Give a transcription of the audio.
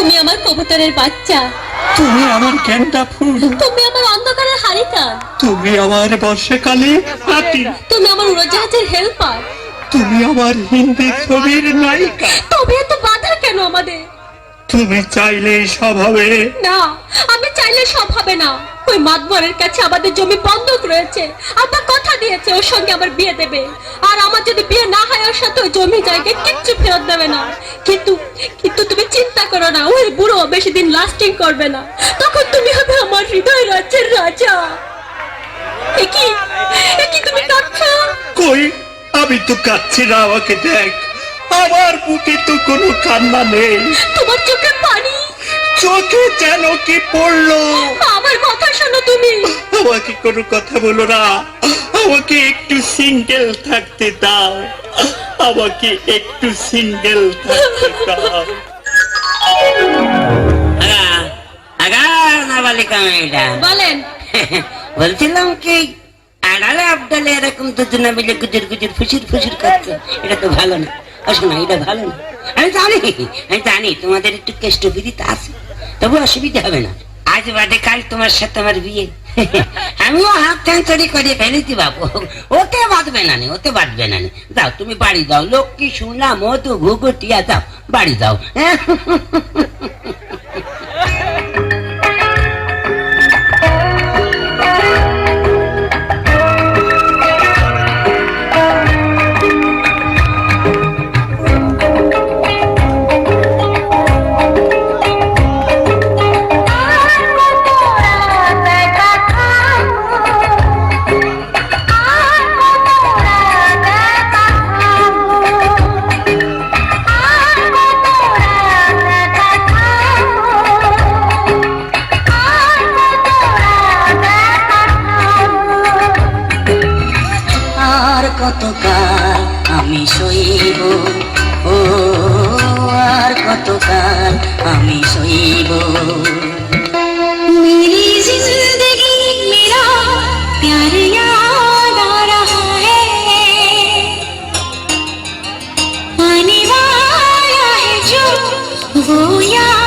তুমি আমার কবুতরের বাচ্চা, তুমি আমার গেন্দা ফুল, তুমি আমার অন্ধকারের হারিকেন, তুমি আমার বর্ষাকালে হাতি, তুমি আমার উড়োজাহাজের হেল্পার, তুমি আমার হিন্দি ছবির নায়িকা। তবে এত বাধা কেন আমাদের? তুমি চাইলে সব হবে না, আমি চাইলে সব হবে না। ওই মাতবরের কাছে আমাদের জমি বন্ধক রয়েছে। আব্বা কথা দিয়েছে ওর সঙ্গে আমার বিয়ে দেবে, আর আমার যদি বিয়ে না হয় ওর সাথে ওই জমি জায়গায় কিচ্ছু ফেরত দেবে না। কিন্তু কিন্তু তুমি চিন্তা করো না, ওই বুড়ো বেশি দিন লাস্টিং করবে না। তখন তুমি হবে আমার হৃদয় রাজ্যের রাজা। একি তুমি কাঁদছো? কই, আমি তো কাঁদছি না, আমাকে দেখ, আমার বুকে তো কোনো কান্না নেই। তোমার চোখে পানি, চোখে যেন কি পড়লো। আমার কথা শোনো তুমি। আমাকে কোনো কথা বলো না, আমাকে একটু সিঙ্গেল থাকতে দাও, আমাকে একটু সিঙ্গেল থাকতে দাও। বলেন। বলছিলাম কি, আড়ালে আবডালে এরকম দুজনে মিলে গুজুর গুজুর ফুসুর ফুসুর করছে, এটা তো ভালো না। শোনা, এটা ভালো না। আমি জানি তোমাদের একটু কেষ্ট বিদিত আছে, তবু অসুবিধা হবে না। আজ বাদে কাল তোমার সাথে আমার বিয়ে। আমিও হাত ঠ্যাংচড়ি করে ফেলেছি বাবু, ওতে বাঁধবে না, ওতে বাঁধবে না। যাও তুমি বাড়ি যাও, লক্ষ্মী সোনা মধু ঘুঘুটিয়া, যাও বাড়ি যাও। কতকাল আমি সইব, ও আর কতকাল আমি সইব। मेरी जिंदगी मेरा प्यार याद आ रहा है, आने वाला है जो वो याद